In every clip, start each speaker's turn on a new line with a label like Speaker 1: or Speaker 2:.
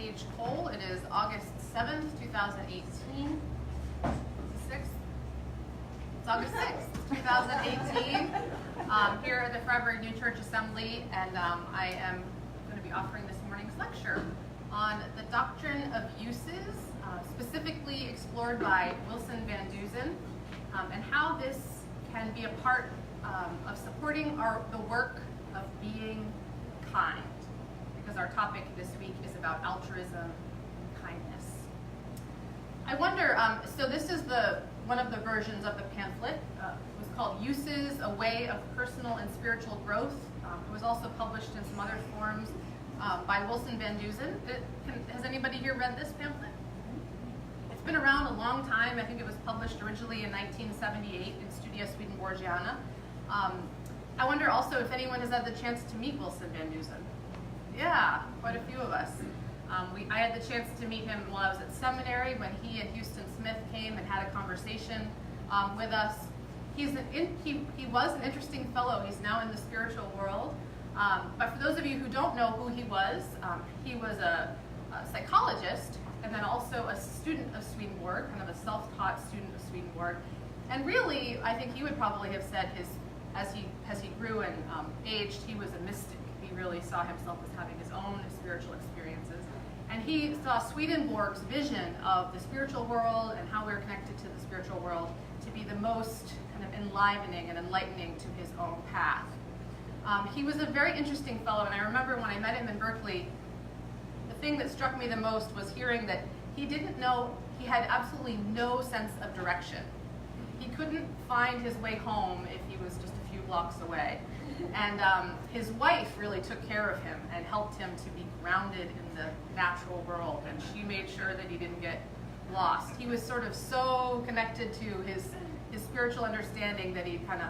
Speaker 1: page Cole. It is August 7th, 2018. 6th? It's August 6th, 2018, here at the Freiburg New Church Assembly, and I am going to be offering this morning's lecture on the doctrine of uses, specifically explored by Wilson Van Dusen, and how this can be a part of supporting the work of being kind, because our topic this week is about altruism and kindness. I wonder, so this is one of the versions of the pamphlet. It was called Uses, A Way of Personal and Spiritual Growth. It was also published in some other forms by Wilson Van Dusen. Has anybody here read this pamphlet? It's been around a long time. I think it was published originally in 1978 in Studia Swedenborgiana. I wonder also if anyone has had the chance to meet Wilson Van Dusen. Yeah, quite a few of us. I had the chance to meet him while I was at seminary when he and Houston Smith came and had a conversation with us. He was an interesting fellow. He's now in the spiritual world. But for those of you who don't know who he was a psychologist and then also a student of Swedenborg, kind of a self-taught student of Swedenborg. And really, I think he would probably have said as he grew and aged, he was a mystic. He really saw himself as having his own spiritual experiences. And he saw Swedenborg's vision of the spiritual world and how we're connected to the spiritual world to be the most kind of enlivening and enlightening to his own path. He was a very interesting fellow, and I remember when I met him in Berkeley, the thing that struck me the most was hearing that he had absolutely no sense of direction. He couldn't find his way home if he was just a few blocks away. And his wife really took care of him and helped him to be grounded in the natural world, and she made sure that he didn't get lost. He was sort of so connected to his spiritual understanding that he'd kind of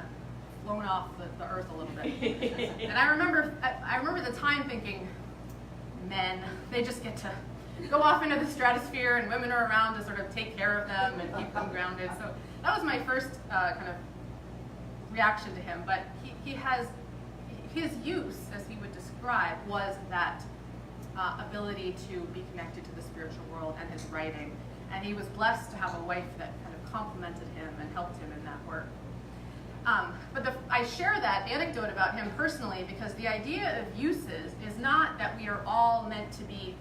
Speaker 1: flown off the earth a little bit. And I remember the time thinking, men, they just get to go off into the stratosphere, and women are around to sort of take care of them and keep them grounded. So that was my first kind of reaction to him. But his use, as he would describe, was that ability to be connected to the spiritual world and his writing. And he was blessed to have a wife that kind of complemented him and helped him in that work. But I share that anecdote about him personally because the idea of uses is not that we are all meant to be,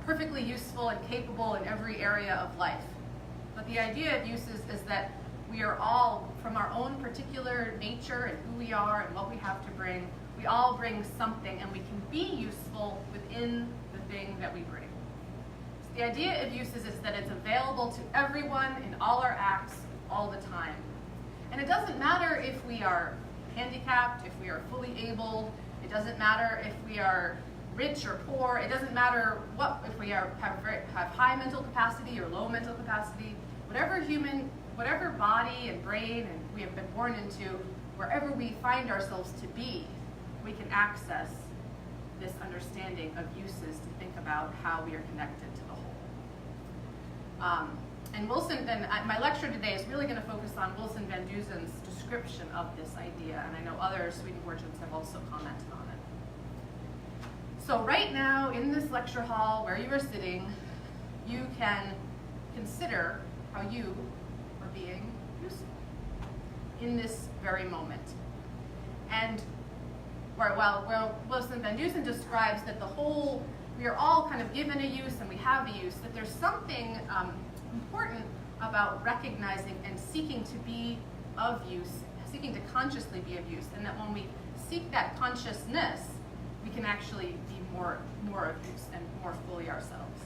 Speaker 1: perfectly useful and capable in every area of life. But the idea of uses is that we are all, from our own particular nature and who we are and what we have to bring, we all bring something, and we can be useful within the thing that we bring. So the idea of uses is that it's available to everyone in all our acts all the time. And it doesn't matter if we are handicapped, if we are fully able, it doesn't matter if we are rich or poor, it doesn't matter if we have high mental capacity or low mental capacity, whatever body and brain and we have been born into, wherever we find ourselves to be, we can access this understanding of uses to think about how we are connected to the whole. My lecture today is really going to focus on Wilson Van Dusen's description of this idea, and I know other Swedenborgians have also commented on it. So right now, in this lecture hall where you are sitting, you can consider how you are being useful in this very moment. And while Wilson Van Dusen describes that we are all kind of given a use and we have a use, that there's something important about recognizing and seeking to be of use, seeking to consciously be of use, and that when we seek that consciousness, we can actually be more of use and more fully ourselves.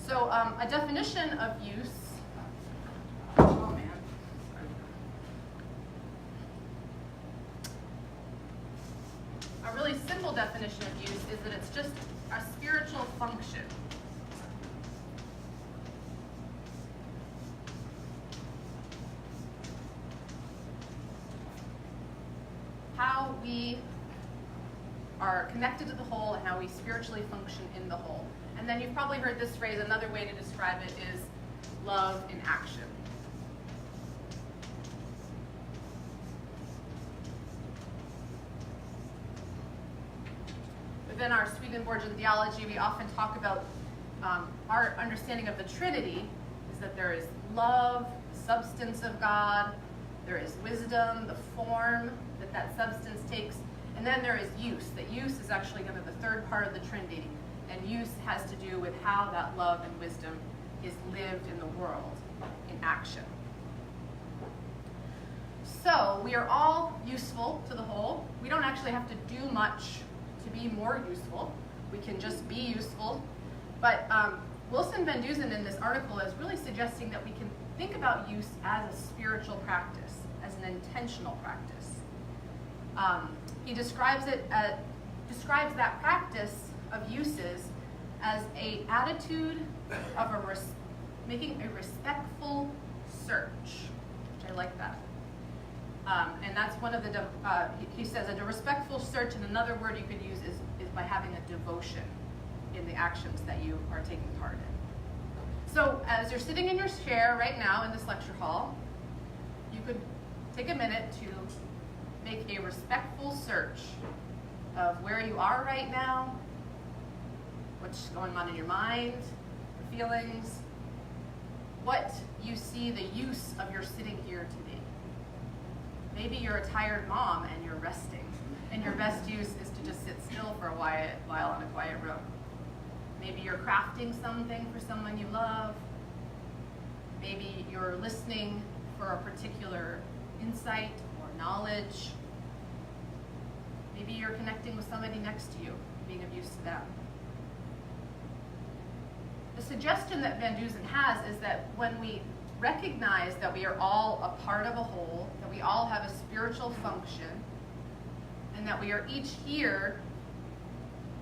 Speaker 1: So a definition of use, a really simple definition of use is that it's just a spiritual function. How we are connected to the whole and how we spiritually function in the whole. And then you've probably heard this phrase, another way to describe it is love in action. The within our Swedenborgian theology, we often talk about our understanding of the Trinity is that there is love, the substance of God, there is wisdom, the form that substance takes, and then there is use. That use is actually kind of the third part of the Trinity, and use has to do with how that love and wisdom is lived in the world, in action. So we are all useful to the whole. We don't actually have to do much to be more useful. We can just be useful. But Wilson Van Dusen in this article is really suggesting that we can think about use as a spiritual practice, as an intentional practice. He describes that practice of uses as an attitude of making a respectful search, which I like that. And that's one of the, he says, a respectful search, and another word you could use is by having a devotion in the actions that you are taking part in. So as you're sitting in your chair right now in this lecture hall, you could take a minute to make a respectful search of where you are right now, what's going on in your mind, your feelings, what you see the use of your sitting here to be. Maybe you're a tired mom and you're resting, and your best use is to just sit still for a while in a quiet room. Maybe you're crafting something for someone you love. Maybe you're listening for a particular insight or knowledge. Maybe you're connecting with somebody next to you, being of use to them. The suggestion that Van Dusen has is that when we recognize that we are all a part of a whole, that we all have a spiritual function, and that we are each here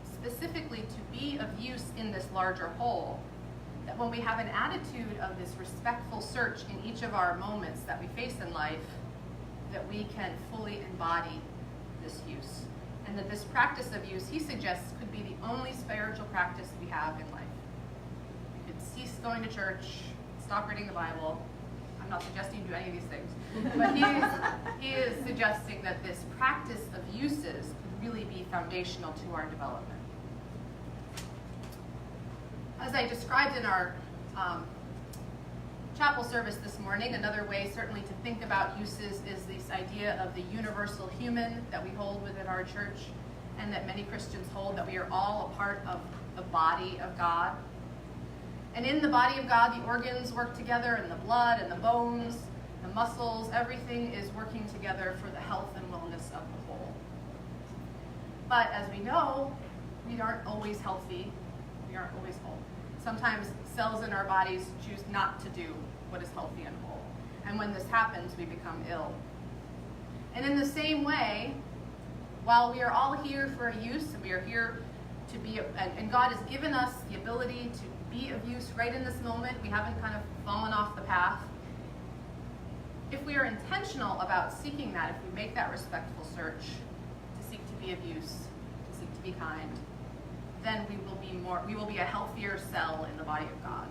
Speaker 1: specifically to be of use in this larger whole, that when we have an attitude of this respectful search in each of our moments that we face in life, that we can fully embody this use. And that this practice of use, he suggests, could be the only spiritual practice we have in life. You could cease going to church, stop reading the Bible. I'm not suggesting you do any of these things. But he is suggesting that this practice of uses could really be foundational to our development. As I described in our chapel service this morning, another way certainly to think about uses is this idea of the universal human that we hold within our church, and that many Christians hold, that we are all a part of the body of God. And in the body of God, the organs work together, and the blood and the bones, the muscles, everything is working together for the health and wellness of the whole. But as we know, we aren't always healthy. We aren't always whole. Sometimes cells in our bodies choose not to do what is healthy and whole. And when this happens, we become ill. And in the same way, while we are all here for a use, and we are here to be, and God has given us the ability to be of use right in this moment, we haven't kind of fallen off the path. If we are intentional about seeking that, if we make that respectful search to seek to be of use, to seek to be kind, then we will be a healthier cell in the body of God.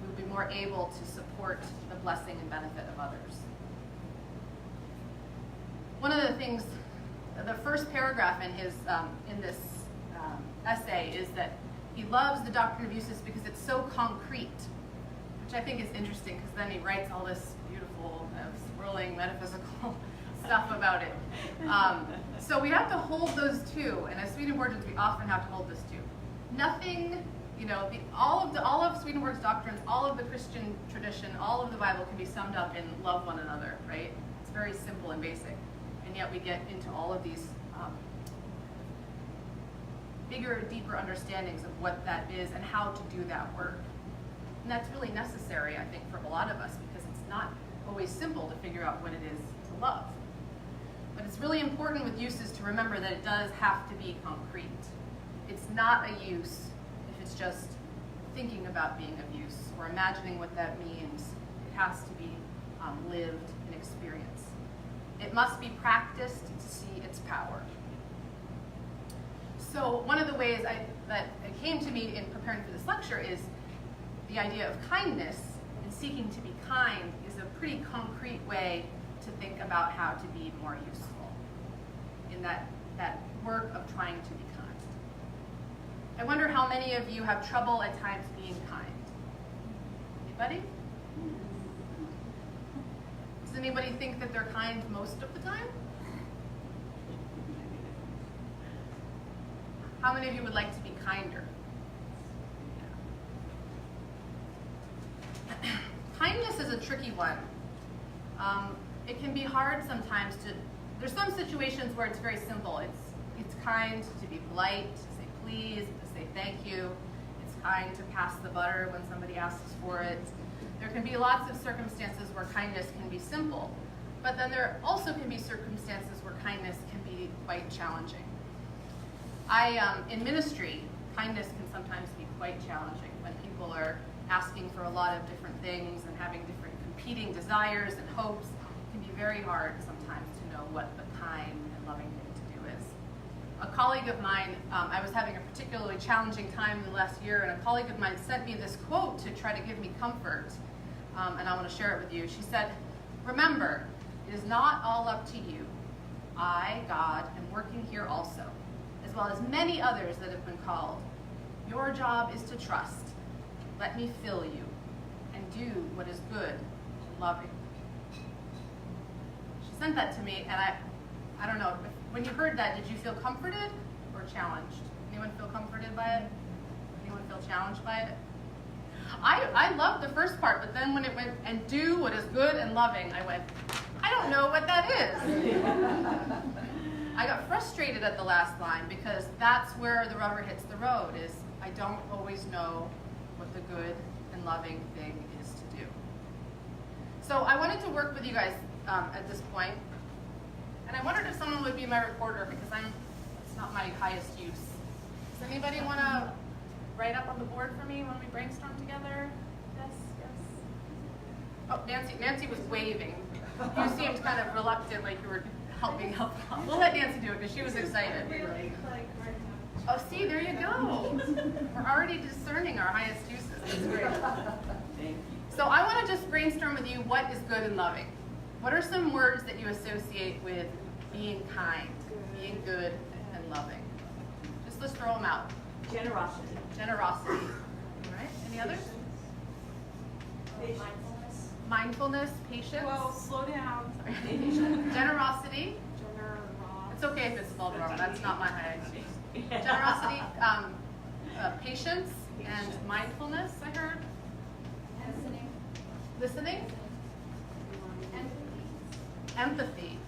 Speaker 1: We will be more able to support the blessing and benefit of others. One of the things, the first paragraph in this essay is that he loves the doctrine of uses because it's so concrete, which I think is interesting, because then he writes all this beautiful, swirling metaphysical stuff about it. So we have to hold those two, and as Swedenborgians, we often have to hold this too. Nothing, all of Swedenborg's doctrines, all of the Christian tradition, all of the Bible can be summed up in love one another, right? It's very simple and basic, and yet we get into all of these bigger, deeper understandings of what that is and how to do that work. And that's really necessary, I think, for a lot of us, because it's not always simple to figure out what it is to love. But it's really important with uses to remember that it does have to be concrete. It's not a use if it's just thinking about being of use or imagining what that means. It has to be lived and experienced. It must be practiced to see its power. So one of the ways that it came to me in preparing for this lecture is the idea of kindness, and seeking to be kind is a pretty concrete way to think about how to be more useful in that work of trying to be kind. I wonder how many of you have trouble at times being kind. Anybody? Does anybody think that they're kind most of the time? How many of you would like to be kinder? Kindness is a tricky one. It can be hard sometimes to, there's some situations where it's very simple. It's kind to be polite, to say please, to say thank you. It's kind to pass the butter when somebody asks for it. There can be lots of circumstances where kindness can be simple, but then there also can be circumstances where kindness can be quite challenging. In ministry, kindness can sometimes be quite challenging when people are asking for a lot of different things and having different competing desires and hopes. It can be very hard sometimes to know what the kind and loving thing to do is. A colleague of mine, I was having a particularly challenging time the last year, and a colleague of mine sent me this quote to try to give me comfort, and I want to share it with you. She said, "Remember, it is not all up to you. I, God, am working here also, as well as many others that have been called. Your job is to trust. Let me fill you and do what is good and loving." She sent that to me, and I don't know, when you heard that, did you feel comforted or challenged? Anyone feel comforted by it? Anyone feel challenged by it? I loved the first part, but then when it went, "and do what is good and loving," I went, I don't know what that is. I got frustrated at the last line because that's where the rubber hits the road, is I don't always know what the good and loving thing is to do. So I wanted to work with you guys at this point, and I wondered if someone would be my recorder because it's not my highest use. Does anybody want to write up on the board for me when we brainstorm together? Yes, yes. Oh, Nancy was waving. You seemed kind of reluctant, like you were helping help. We'll let Nancy do it because she was excited. Oh, see, there you go. We're already discerning our highest uses. That's great.
Speaker 2: Thank you.
Speaker 1: So I want to just brainstorm with you what is good and loving. What are some words that you associate with being kind, being good, and loving? Just let's throw them out.
Speaker 2: Generosity.
Speaker 1: Generosity. All right. Any others?
Speaker 3: Mindfulness.
Speaker 1: Mindfulness, patience.
Speaker 3: Well, slow down.
Speaker 1: Generosity.
Speaker 3: Generosity.
Speaker 1: It's okay if it's spelled wrong. That's not my highest use. Generosity, patience, and mindfulness, I heard. Listening. Empathy.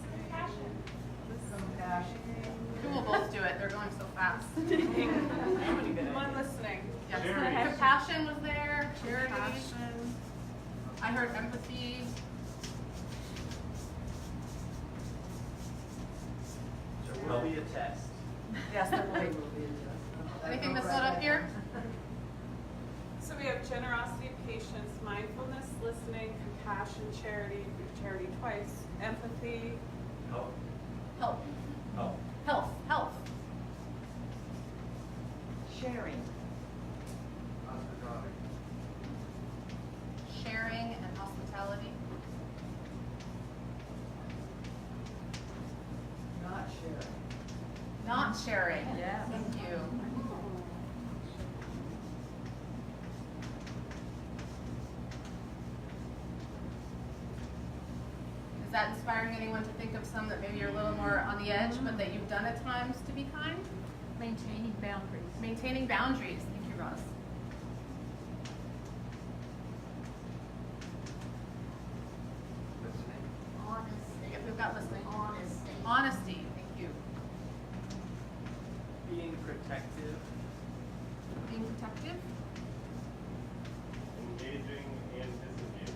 Speaker 3: Compassion.
Speaker 1: You will both do it. They're going so fast.
Speaker 3: Come on, listening.
Speaker 1: Yes.
Speaker 4: Charity.
Speaker 1: Compassion was there. Charity.
Speaker 3: Compassion.
Speaker 1: I heard empathy.
Speaker 4: There will be a test.
Speaker 1: Yes, there will be. Anything that's not up here?
Speaker 3: So we have generosity, patience, mindfulness, listening, compassion, charity twice, empathy,
Speaker 4: Help.
Speaker 1: Help.
Speaker 4: Help.
Speaker 1: Health.
Speaker 2: Sharing.
Speaker 4: Hospitality.
Speaker 1: Sharing and hospitality.
Speaker 2: Not sharing.
Speaker 1: Not sharing.
Speaker 2: Yeah.
Speaker 1: Thank you. Is that inspiring anyone to think of some that maybe you're a little more on the edge, but that you've done at times to be kind?
Speaker 5: Maintaining boundaries.
Speaker 1: Maintaining boundaries. Thank you, Ross.
Speaker 4: Listening.
Speaker 1: Honesty. We've got listening.
Speaker 5: Honesty.
Speaker 1: Honesty. Thank you.
Speaker 6: Being protective.
Speaker 1: Being protective.
Speaker 4: Engaging and disengaging.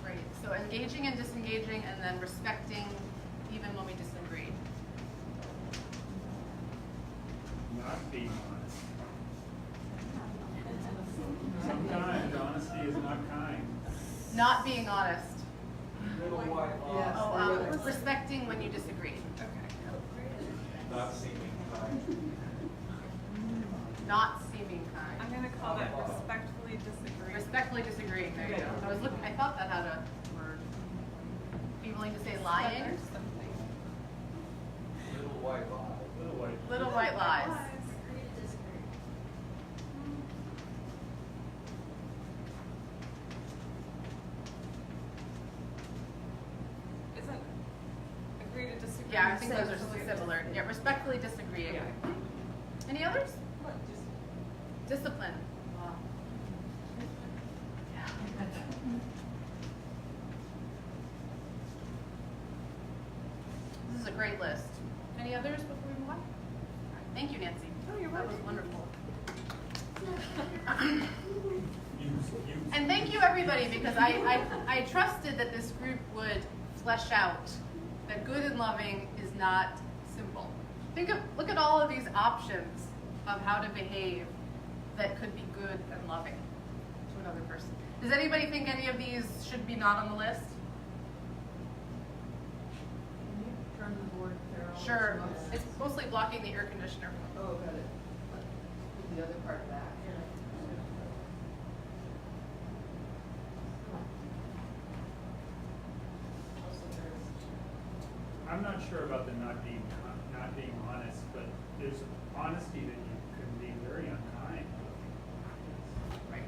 Speaker 1: Great. So engaging and disengaging, and then respecting even when we disagree.
Speaker 7: Not being honest. Sometimes honesty is not kind.
Speaker 1: Not being honest.
Speaker 2: Little white
Speaker 1: Oh, respecting when you disagree. Okay.
Speaker 4: Not seeming kind.
Speaker 1: Not seeming kind.
Speaker 3: I'm gonna call that respectfully disagree.
Speaker 1: Respectfully disagreeing. There you go. I thought that had a word. Be willing to say lying.
Speaker 4: white lie.
Speaker 7: Little white.
Speaker 1: Little white lies.
Speaker 5: Agree to disagree.
Speaker 3: Isn't agree to disagree?
Speaker 1: Yeah, I think those are
Speaker 3: Respectfully
Speaker 1: similar.
Speaker 3: disagree?
Speaker 1: Yeah, respectfully disagreeing.
Speaker 3: Yeah.
Speaker 1: Any others?
Speaker 2: What, just,
Speaker 1: Discipline. Wow. This is a great list. Any others before we move on? All right, thank you, Nancy.
Speaker 3: Oh, you're
Speaker 1: That was
Speaker 3: welcome.
Speaker 1: wonderful.
Speaker 7: Use.
Speaker 1: And thank you, everybody, because I trusted that this group would flesh out that good and loving is not simple. Look at all of these options of how to behave that could be good and loving to another person. Does anybody think any of these should be not on the list?
Speaker 2: can you turn the board, Carol?
Speaker 1: Sure. It's mostly blocking the air conditioner.
Speaker 2: Oh, got it. Put the other part back.
Speaker 7: I'm not sure about the not being honest, but there's honesty that you can be very unkind.
Speaker 1: Right.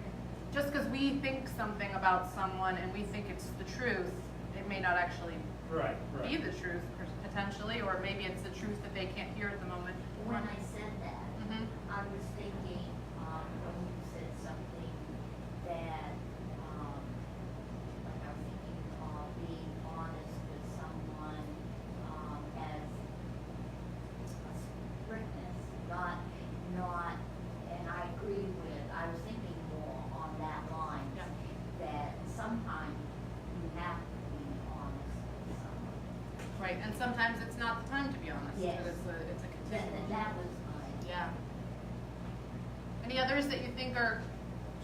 Speaker 1: Just because we think something about someone and we think it's the truth, it may not actually
Speaker 7: Right.
Speaker 1: be the truth potentially, or maybe it's the truth that they can't hear at the moment.
Speaker 6: When I said that,
Speaker 1: Mhm.
Speaker 6: I was thinking, when you said something that, like I was thinking of being honest with someone, as a strictness, not, and I agree with, I was thinking more on that line.
Speaker 1: Yeah.
Speaker 6: That sometimes you have to be honest with someone.
Speaker 1: Right, and sometimes it's not the time to be honest.
Speaker 6: Yes.
Speaker 1: But it's a continuum.
Speaker 6: That was my.
Speaker 1: Yeah. Any others that you think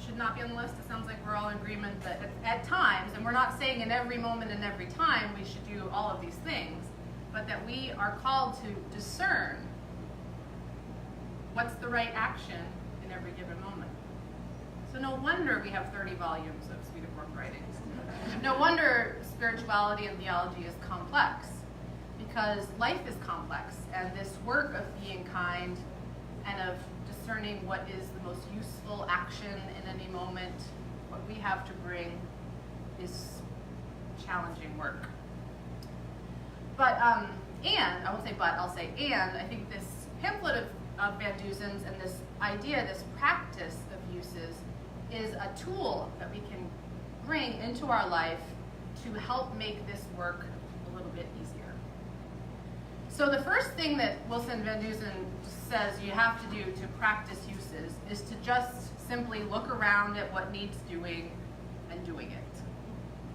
Speaker 1: should not be on the list? It sounds like we're all in agreement that at times, and we're not saying in every moment and every time we should do all of these things, but that we are called to discern what's the right action in every given moment. So no wonder we have 30 volumes of Swedenborg writings. No wonder spirituality and theology is complex, because life is complex, and this work of being kind and of discerning what is the most useful action in any moment, what we have to bring, is challenging work. But, and, I won't say but, I'll say and, I think this pamphlet of Van Duzen's and this idea, this practice of uses, is a tool that we can bring into our life to help make this work a little bit easier. So the first thing that Wilson Van Dusen says you have to do to practice uses is to just simply look around at what needs doing and doing it.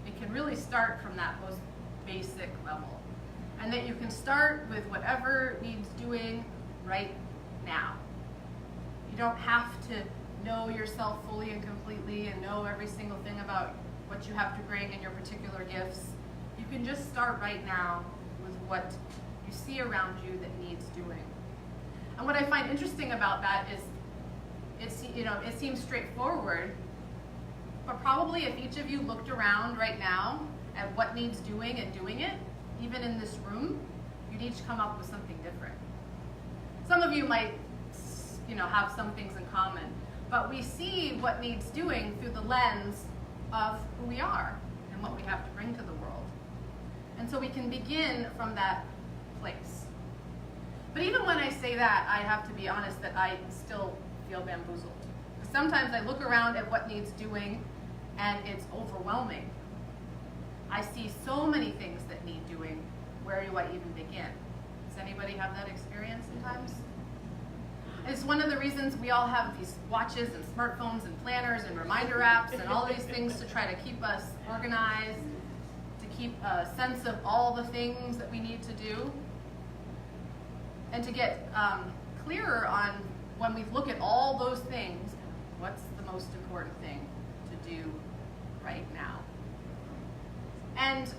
Speaker 1: It can really start from that most basic level. And that you can start with whatever needs doing right now. You don't have to know yourself fully and completely and know every single thing about what you have to bring in your particular gifts. You can just start right now with what you see around you that needs doing. And what I find interesting about that is, it seems straightforward, but probably if each of you looked around right now at what needs doing and doing it, even in this room, you'd each come up with something different. Some of you might, have some things in common, but we see what needs doing through the lens of who we are and what we have to bring to the world. And so we can begin from that place. But even when I say that, I have to be honest that I still feel bamboozled. Sometimes I look around at what needs doing and it's overwhelming. I see so many things that need doing. Where do I even begin? Does anybody have that experience sometimes? It's one of the reasons we all have these watches and smartphones and planners and reminder apps and all these things to try to keep us organized, to keep a sense of all the things that we need to do, and to get clearer on when we look at all those things, what's the most important thing to do right now. And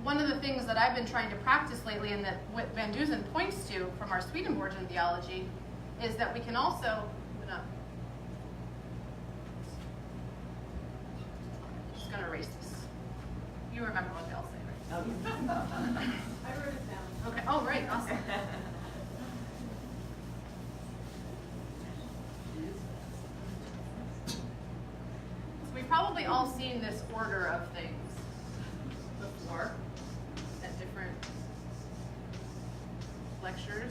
Speaker 1: one of the things that I've been trying to practice lately, and that what Van Dusen points to from our Swedenborgian theology, is that we can also, I'm just going to erase this. You remember what they all say,
Speaker 2: I wrote it down.
Speaker 1: Okay, oh, right, awesome. So we've probably all seen this order of things before at different lectures.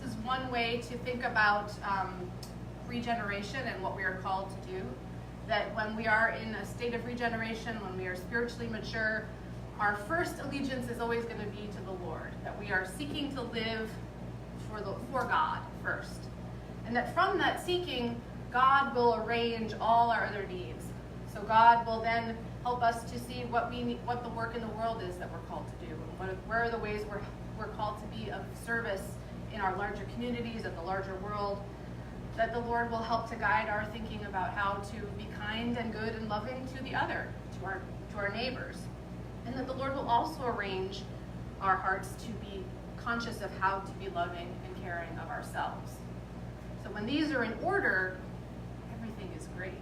Speaker 1: This is one way to think about regeneration and what we are called to do. That when we are in a state of regeneration, when we are spiritually mature, our first allegiance is always going to be to the Lord. That we are seeking to live for God first. And that from that seeking, God will arrange all our other needs. So God will then help us to see what we need, what the work in the world is that we're called to do, and where are the ways we're called to be of service in our larger communities and the larger world. That the Lord will help to guide our thinking about how to be kind and good and loving to the other, to our neighbors. And that the Lord will also arrange our hearts to be conscious of how to be loving and caring of ourselves. So when these are in order, everything is great.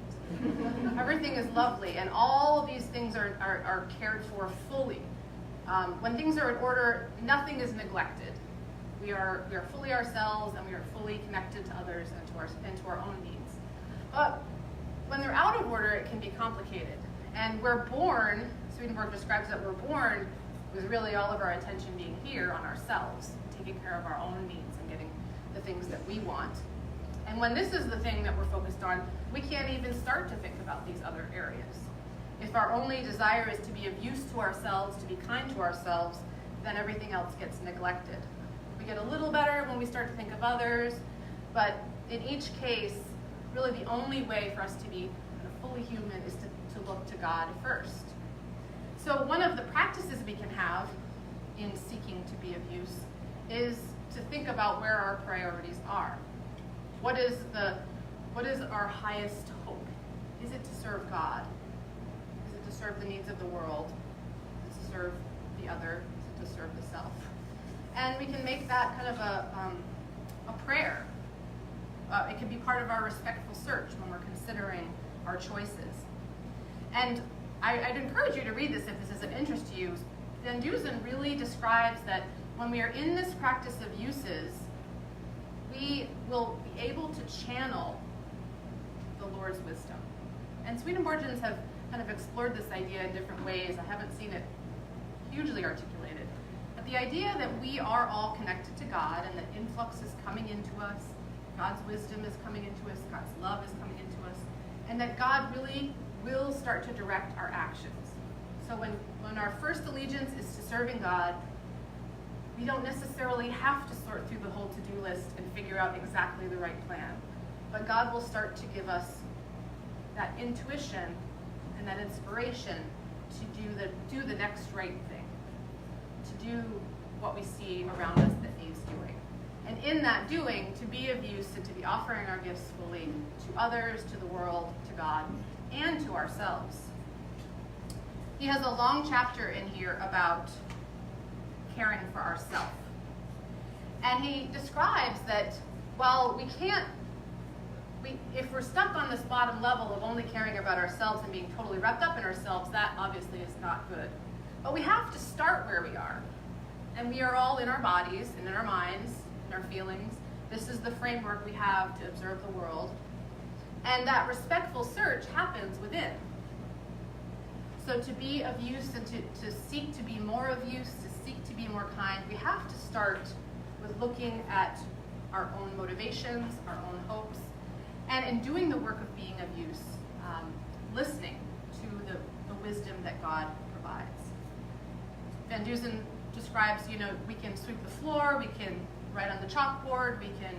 Speaker 1: Everything is lovely, and all of these things are cared for fully. When things are in order, nothing is neglected. We are fully ourselves, and we are fully connected to others and to our own needs. But when they're out of order, it can be complicated. And we're born, Swedenborg describes that we're born with really all of our attention being here on ourselves, taking care of our own needs and getting the things that we want. And when this is the thing that we're focused on, we can't even start to think about these other areas. If our only desire is to be of use to ourselves, to be kind to ourselves, then everything else gets neglected. We get a little better when we start to think of others, but in each case, really the only way for us to be fully human is to look to God first. So one of the practices we can have in seeking to be of use is to think about where our priorities are. What is our highest hope? Is it to serve God? Is it to serve the needs of the world? Is it to serve the other? Is it to serve the self? And we can make that kind of a prayer. It can be part of our respectful search when we're considering our choices. And I'd encourage you to read this if this is of interest to you. Van Dusen really describes that when we are in this practice of uses, we will be able to channel the Lord's wisdom. And Swedenborgians have kind of explored this idea in different ways. I haven't seen it hugely articulated. But the idea that we are all connected to God and that influx is coming into us, God's wisdom is coming into us, God's love is coming into us, and that God really will start to direct our actions. So when our first allegiance is to serving God, we don't necessarily have to sort through the whole to-do list and figure out exactly the right plan. But God will start to give us that intuition and that inspiration to do the next right thing, to do what we see around us that needs doing. And in that doing, to be of use and to be offering our gifts fully to others, to the world, to God, and to ourselves. He has a long chapter in here about caring for ourselves. And he describes that while if we're stuck on this bottom level of only caring about ourselves and being totally wrapped up in ourselves, that obviously is not good. But we have to start where we are. And we are all in our bodies and in our minds, in our feelings. This is the framework we have to observe the world. And that respectful search happens within. So to be of use and to seek to be more of use, to seek to be more kind, we have to start with looking at our own motivations, our own hopes, and in doing the work of being of use, listening to the wisdom that God provides. Van Dusen describes, we can sweep the floor, we can write on the chalkboard, we can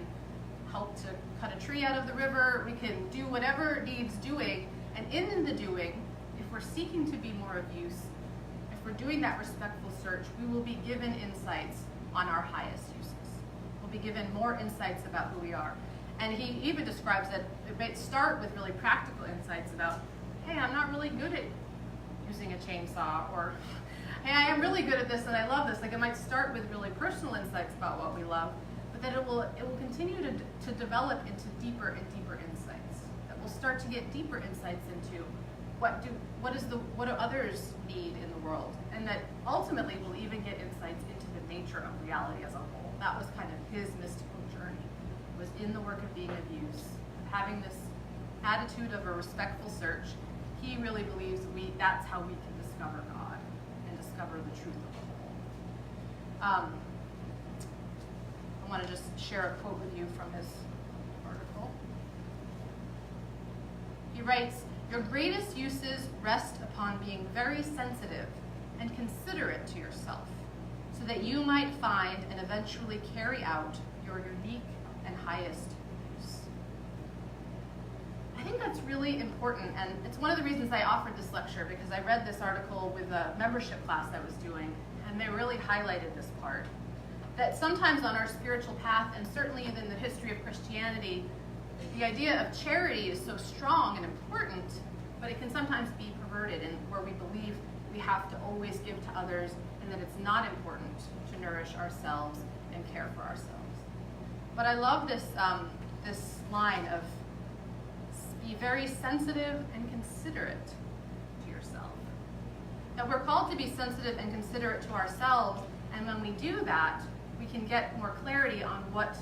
Speaker 1: help to cut a tree out of the river, we can do whatever needs doing, and in the doing, if we're seeking to be more of use, if we're doing that respectful search, we will be given insights on our highest uses. We'll be given more insights about who we are. And he even describes that it might start with really practical insights about, hey, I'm not really good at using a chainsaw, or hey, I am really good at this and I love this. Like, it might start with really personal insights about what we love, but that it will continue to develop into deeper and deeper insights. That we'll start to get deeper insights into what do others need in the world, and that ultimately we'll even get insights into the nature of reality as a whole. That was kind of his mystical journey, was in the work of being of use, having this attitude of a respectful search. He really believes that's how we can discover God and discover the truth of the whole. I want to just share a quote with you from his article. He writes, "Your greatest uses rest upon being very sensitive and considerate to yourself, so that you might find and eventually carry out your unique and highest use." I think that's really important, and it's one of the reasons I offered this lecture, because I read this article with a membership class I was doing, and they really highlighted this part. That sometimes on our spiritual path, and certainly in the history of Christianity, the idea of charity is so strong and important, but it can sometimes be perverted, and where we believe we have to always give to others, and that it's not important to nourish ourselves and care for ourselves. But I love this line of be very sensitive and considerate to yourself. That we're called to be sensitive and considerate to ourselves, and when we do that, we can get more clarity on what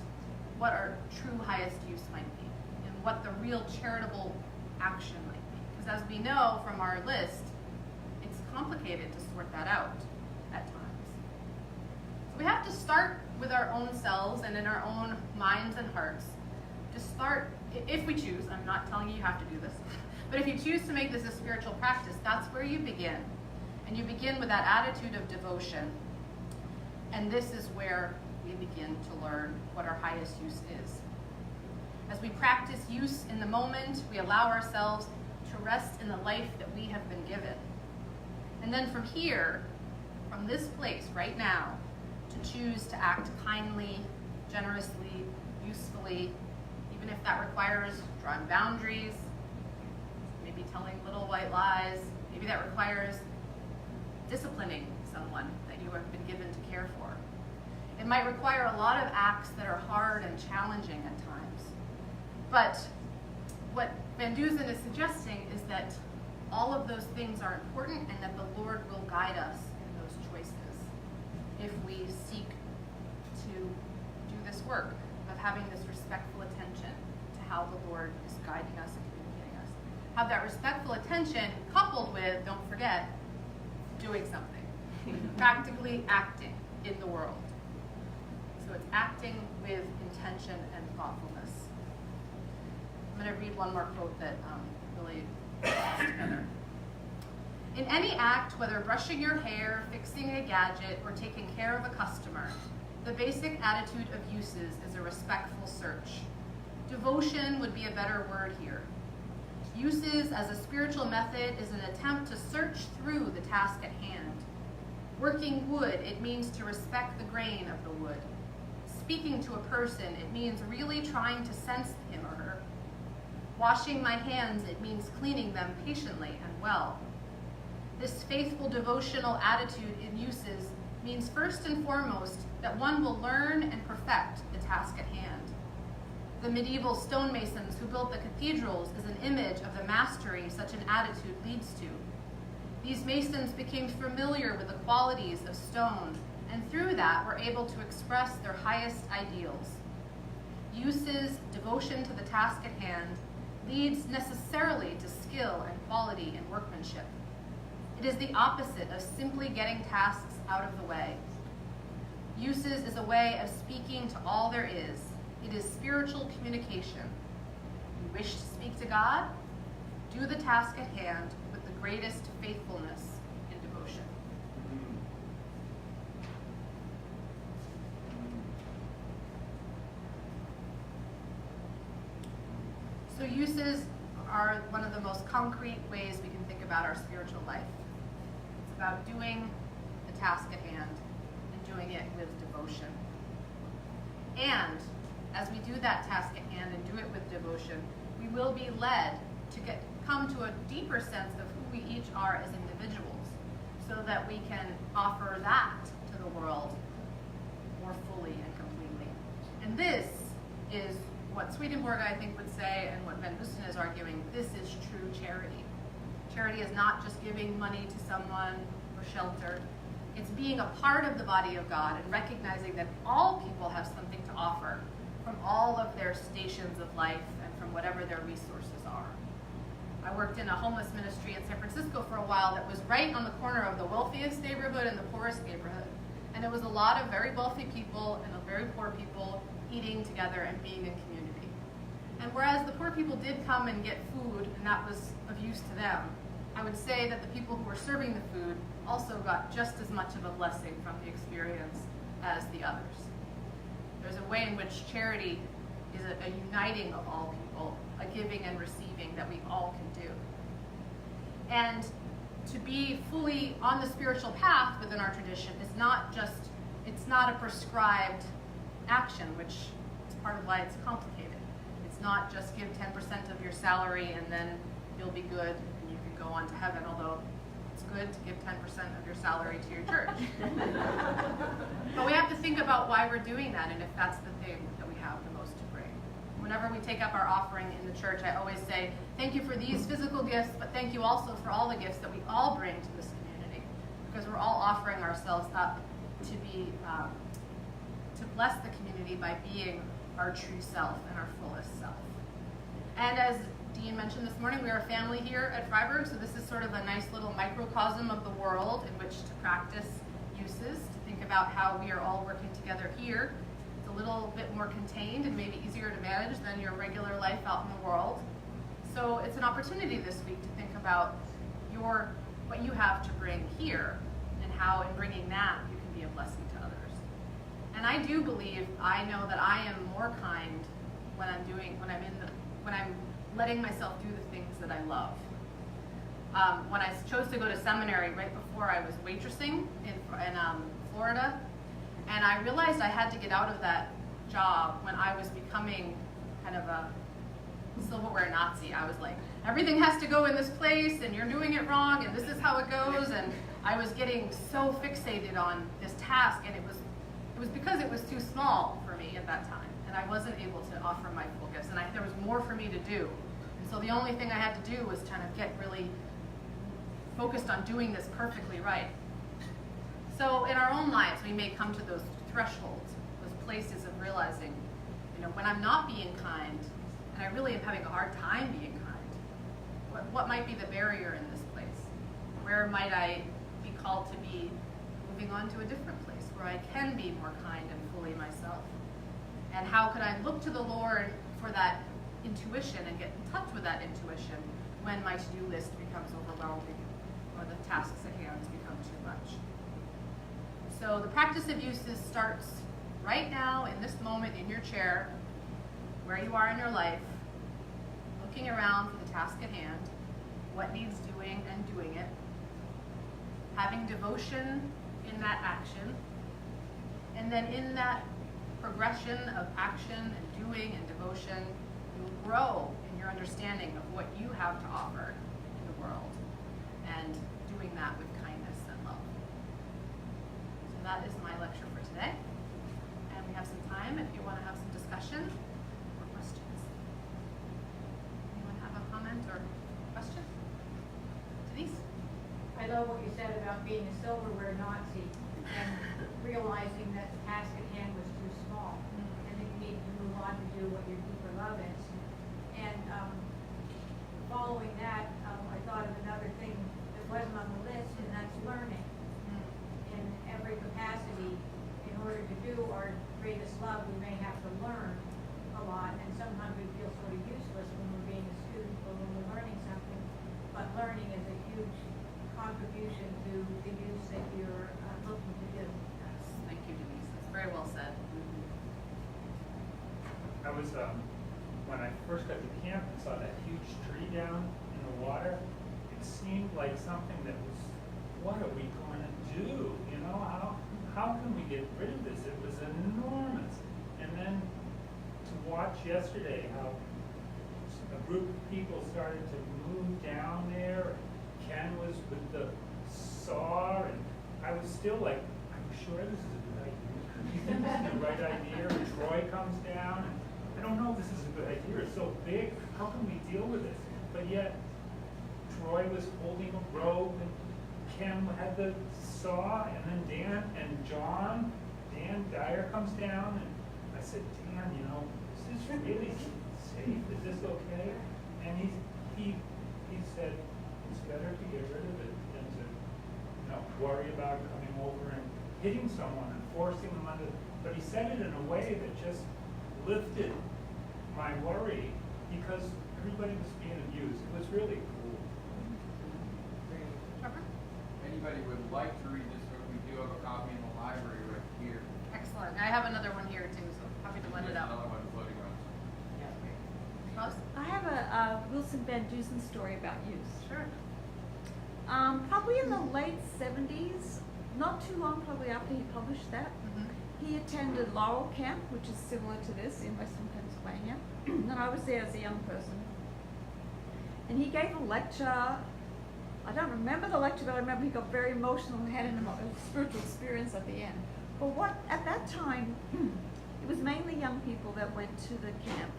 Speaker 1: our true highest use might be, and what the real charitable action might be. Because as we know from our list, it's complicated to sort that out at times. So we have to start with our own selves and in our own minds and hearts. To start, if we choose, I'm not telling you you have to do this, but if you choose to make this a spiritual practice, that's where you begin. And you begin with that attitude of devotion. And this is where we begin to learn what our highest use is. As we practice use in the moment, we allow ourselves to rest in the life that we have been given. And then from here, from this place right now, to choose to act kindly, generously, usefully, even if that requires drawing boundaries, maybe telling little white lies, maybe that requires disciplining someone that you have been given to care for. It might require a lot of acts that are hard and challenging at times. But what Van Dusen is suggesting is that all of those things are important, and that the Lord will guide us in those choices if we seek to do this work of having this respectful attention to how the Lord is guiding us and communicating us. Have that respectful attention coupled with, don't forget, doing something. Practically acting in the world. So it's acting with intention and thoughtfulness. I'm going to read one more quote that really goes together. In any act, whether brushing your hair, fixing a gadget, or taking care of a customer, the basic attitude of uses is a respectful search. Devotion would be a better word here. Uses as a spiritual method is an attempt to search through the task at hand. Working wood, it means to respect the grain of the wood. Speaking to a person, it means really trying to sense him or her. Washing my hands, it means cleaning them patiently and well. This faithful devotional attitude in uses means first and foremost that one will learn and perfect the task at hand. The medieval stonemasons who built the cathedrals is an image of the mastery such an attitude leads to. These masons became familiar with the qualities of stone, and through that were able to express their highest ideals. Uses, devotion to the task at hand, leads necessarily to skill and quality in workmanship. It is the opposite of simply getting tasks out of the way. Uses is a way of speaking to all there is. It is spiritual communication. You wish to speak to God? Do the task at hand with the greatest faithfulness and devotion. So uses are one of the most concrete ways we can think about our spiritual life. It's about doing the task at hand and doing it with devotion. And as we do that task at hand and do it with devotion, we will be led to come to a deeper sense of who we each are as individuals, so that we can offer that to the world more fully and completely. And what Swedenborg, I think, would say, and what Van Busten is arguing, this is true charity. Charity is not just giving money to someone or shelter. It's being a part of the body of God and recognizing that all people have something to offer from all of their stations of life and from whatever their resources are. I worked in a homeless ministry in San Francisco for a while that was right on the corner of the wealthiest neighborhood and the poorest neighborhood. And it was a lot of very wealthy people and very poor people eating together and being in community. And whereas the poor people did come and get food, and that was of use to them, I would say that the people who were serving the food also got just as much of a blessing from the experience as the others. There's a way in which charity is a uniting of all people, a giving and receiving that we all can do. And to be fully on the spiritual path within our tradition is not just, it's not a prescribed action, which is part of why it's complicated. It's not just give 10% of your salary and then you'll be good and you can go on to heaven, although it's good to give 10% of your salary to your church. But we have to think about why we're doing that and if that's the thing that we have the most to bring. Whenever we take up our offering in the church, I always say, thank you for these physical gifts, but thank you also for all the gifts that we all bring to this community, because we're all offering ourselves up to be, to bless the community by being our true self and our fullest self. And as Dean mentioned this morning, we are a family here at Freiburg, so this is sort of a nice little microcosm of the world in which to practice uses, to think about how we are all working together here. It's a little bit more contained and maybe easier to manage than your regular life out in the world. So it's an opportunity this week to think about what you have to bring here and how in bringing that you can be a blessing to others. And I do believe, I know that I am more kind when I'm letting myself do the things that I love. When I chose to go to seminary right before I was waitressing in Florida, and I realized I had to get out of that job when I was becoming kind of a silverware Nazi. I was like, everything has to go in this place and you're doing it wrong and this is how it goes, and I was getting so fixated on this task, and it was because it was too small for me at that time, and I wasn't able to offer my full gifts, and there was more for me to do. And so the only thing I had to do was kind of get really focused on doing this perfectly right. So in our own lives, we may come to those thresholds, those places of realizing, when I'm not being kind, and I really am having a hard time being kind, what might be the barrier in this place? Where might I be called to be moving on to a different place where I can be more kind and fully myself? And how could I look to the Lord for that intuition and get in touch with that intuition when my to-do list becomes overwhelming or the tasks at hand become too much? So the practice of uses starts right now in this moment in your chair, where you are in your life, looking around for the task at hand, what needs doing and doing it, having devotion in that action, and then in that progression of action and doing and devotion, you will grow in your understanding of what you have to offer in the world, and doing that with kindness and love. So that is my lecture for today, and we have some time if you want to have some discussion or questions. Anyone have a comment or question? Denise?
Speaker 2: I love what you said about being a silverware Nazi and realizing that the task at hand was too small and that you need to move on to do what your deeper love is. And following that, I thought of another thing that wasn't on the list, and that's learning. In every capacity, in order to do our greatest love, we may have to learn a lot, and sometimes we feel sort of useless when we're being a student or when we're learning something, but learning is a huge contribution to the use that you're looking to do.
Speaker 1: Yes, thank you, Denise. That's very well said.
Speaker 7: I was, when I first got to camp and saw that huge tree down in the water, it seemed like something that was, what are we going to do? How can we get rid of this? It was enormous. And then to watch yesterday how a group of people started to move down there. Ken was with the saw, and I was still like, are you sure this is a good idea? Do you think this is the right idea? And Troy comes down, and don't know if this is a good idea, it's so big, how can we deal with this? But yet, Troy was holding a rope, and Kim had the saw, and then Dan Dyer comes down, and I said, Dan, you know, is this really safe, is this okay? And he said, it's better to get rid of it than to, you know, worry about coming over and hitting someone and forcing them under. But he said it in a way that just lifted my worry because everybody was being abused. It was really cool.
Speaker 1: Trevor?
Speaker 8: If anybody would like to read this book, we do have a copy in the library right here.
Speaker 1: Excellent. I have another one here too, so happy to lend it
Speaker 8: There's
Speaker 1: out.
Speaker 8: another one floating around.
Speaker 1: Rose?
Speaker 5: I have a Wilson Van Dusen story about use.
Speaker 1: Sure.
Speaker 5: Probably in the late 70s, not too long probably after he published that, he attended Laurel Camp, which is similar to this in Western Pennsylvania. And I was there as a young person. And he gave a lecture. I don't remember the lecture, but I remember he got very emotional and had a spiritual experience at the end. But at that time, it was mainly young people that went to the camp.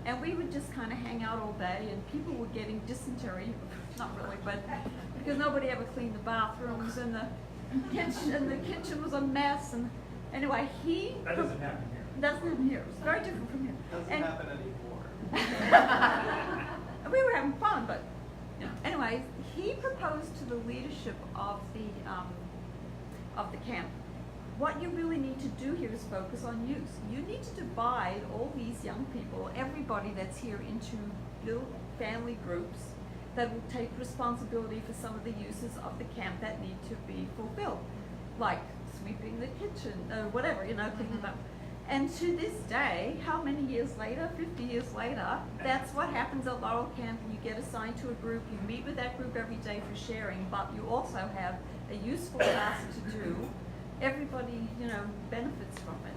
Speaker 5: And we would just kind of hang out all day, and people were getting dysentery, not really, but because nobody ever cleaned the bathrooms, and the kitchen was a mess. And anyway,
Speaker 7: That doesn't happen here.
Speaker 5: doesn't happen here. It's very different from here.
Speaker 4: Doesn't happen anymore.
Speaker 5: And we were having fun, but you know. Anyway, he proposed to the leadership of the camp. What you really need to do here is focus on use. You need to divide all these young people, everybody that's here, into little family groups that will take responsibility for some of the uses of the camp that need to be fulfilled, like sweeping the kitchen, whatever, you know, cleaning up. And to this day, how many years later, 50 years later, that's what happens at Laurel Camp. You get assigned to a group, you meet with that group every day for sharing, but you also have a useful task to do. Everybody, you know, benefits from it.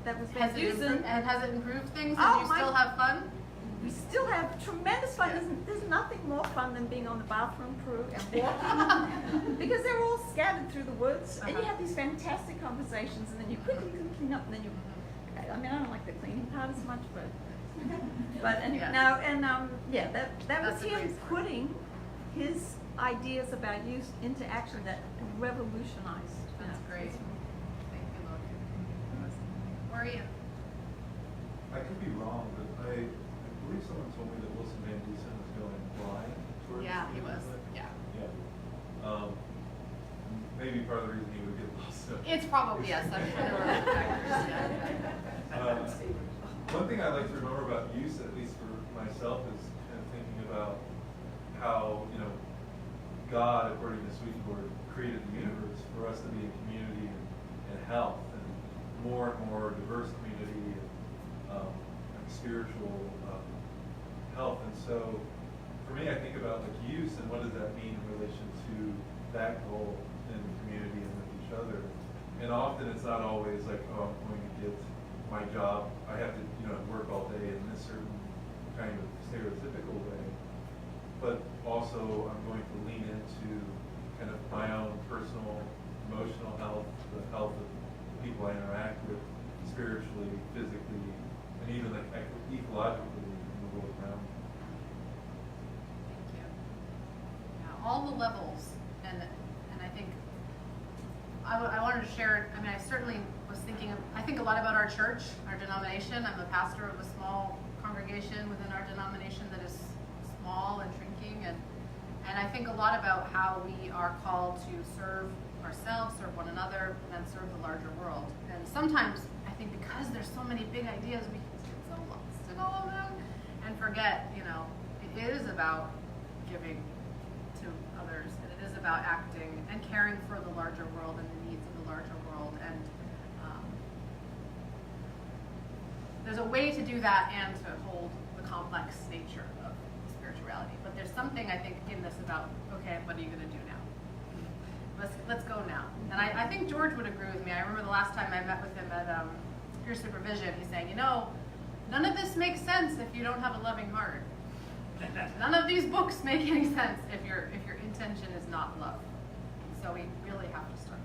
Speaker 5: That was
Speaker 1: Has it improved things? And
Speaker 5: Oh,
Speaker 1: you still have fun?
Speaker 5: We still have tremendous fun. There's nothing more fun than being on the bathroom crew and walking because they're all scattered through the woods, and you have these fantastic conversations, and then you quickly clean up, and then you. I mean, I don't like the cleaning part as much, but anyway,
Speaker 1: Yeah.
Speaker 5: no, and that
Speaker 1: That's
Speaker 5: was
Speaker 1: a
Speaker 5: him
Speaker 1: great story.
Speaker 5: putting his ideas about use into action that revolutionized.
Speaker 1: That's great. Thank you, Logan. Maria?
Speaker 9: I could be wrong, but I believe someone told me that Wilson Van Dusen was going blind towards
Speaker 1: Yeah,
Speaker 9: the
Speaker 1: he
Speaker 9: end
Speaker 1: was.
Speaker 9: of it.
Speaker 1: Yeah.
Speaker 9: Yeah. Maybe part of the reason he would get lost.
Speaker 1: It's probably, yes, I'm sure there were factors, yeah.
Speaker 9: One thing I like to remember about use, at least for myself, is kind of thinking about how, you know, God, according to Swedenborg, created the universe for us to be in community and health, and more diverse community and spiritual health. And so, for me, I think about like use and what does that mean in relation to that goal in the community and with each other. And often it's not always like, oh, I'm going to get my job. I have to, you know, work all day in this certain kind of stereotypical way. But also, I'm going to lean into kind of my own personal, emotional health, the health of the people I interact with, spiritually, physically, and even like ecologically in the world around me.
Speaker 1: Thank you. Yeah, all the levels, and I think I wanted to share. I mean, I certainly was thinking. I think a lot about our church, our denomination. I'm a pastor of a small congregation within our denomination that is small and shrinking, and I think a lot about how we are called to serve ourselves, serve one another, and then serve the larger world. And sometimes I think because there's so many big ideas, we can get so lost in all of them and forget, you know, it is about giving to others, and it is about acting and caring for the larger world and the needs of the larger world. And there's a way to do that and to hold the complex nature of spirituality. But there's something, I think, in this about, okay, what are you going to do now? Let's go now. And I think George would agree with me. I remember the last time I met with him at peer supervision, he's saying, you know, none of this makes sense if you don't have a loving heart. None of these books make any sense if your intention is not love. So we really have to start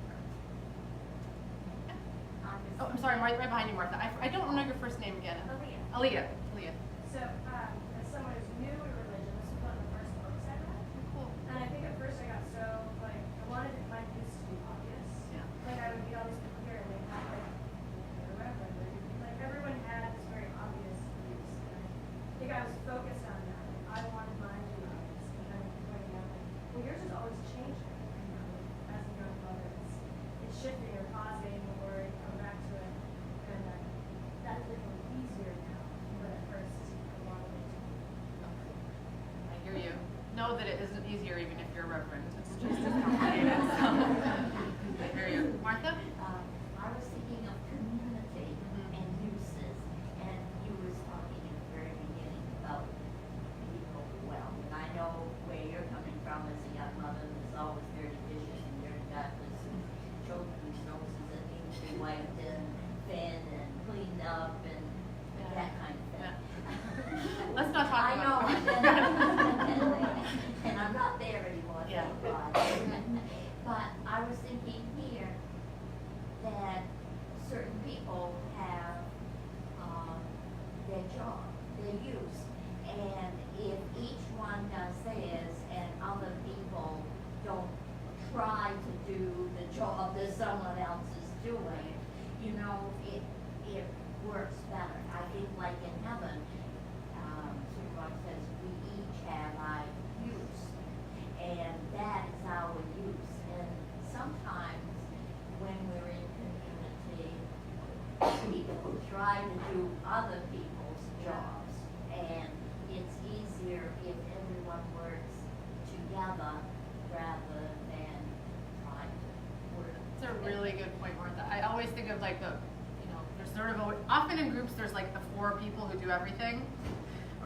Speaker 1: there.
Speaker 6: I'm just
Speaker 1: Oh, I'm sorry, right behind you, Martha. I don't know your first name again. Aaliyah. Aaliyah.
Speaker 10: So, as someone who's new to religion, this was one of the first books I read.
Speaker 1: Cool.
Speaker 10: And I think at first I got so, like, I wanted my views to be obvious.
Speaker 1: Yeah.
Speaker 10: Like, I would meet all these people here and they'd have, like, their reverend, or, like, everyone had this very obvious views. And I think I was focused on that. Like, I wanted mine to be obvious. And then pointing out, like, well, yours is always changing. You know, like, as a young mother, it's shifting or pausing or coming back to it. And that's looking easier now. But at first, I wanted it to be.
Speaker 1: I hear you. Know that it isn't easier even if you're a reverend. It's just as complicated. So. I hear you. Martha?
Speaker 6: I was thinking of community and uses, and you was talking in the very beginning about people well. And I know where you're coming from as a young mother, there's always dirty dishes and dirty diapers and children's noses that need to be wiped and fed and cleaned up and that kind of thing.
Speaker 1: Let's not talk
Speaker 6: I know,
Speaker 1: about
Speaker 6: and I'm not there anymore,
Speaker 1: Yeah.
Speaker 6: thank God. But I was thinking here that certain people have, their job, their use. And if each one does theirs and other people don't try to do the job that someone else is doing, you know, it works better. I think like in heaven, God says we each have our use, and that is our use. And sometimes when we're in community, people try to do other people's jobs, and it's easier if everyone works together rather than trying to work.
Speaker 1: It's a really good point, Martha. I always think of like there's sort of often in groups there's like the 4 people who do everything.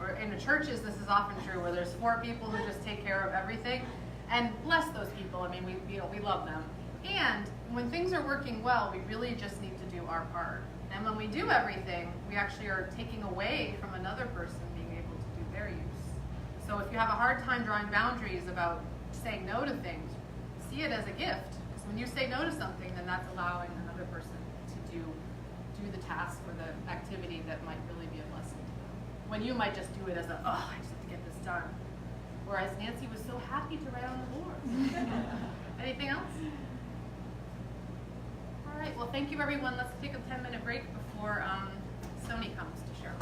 Speaker 1: Or in the churches, this is often true, where there's 4 people who just take care of everything, and bless those people. I mean, we love them. And when things are working well, we really just need to do our part. And when we do everything, we actually are taking away from another person being able to do their use. So if you have a hard time drawing boundaries about saying no to things, see it as a gift. Because when you say no to something, then that's allowing another person to do the task or the activity that might really be a blessing to them. When you might just do it as I just have to get this done. Whereas Nancy was so happy to write on the board. Anything else? All right, well, thank you, everyone. Let's take a 10-minute break before Sony comes to share.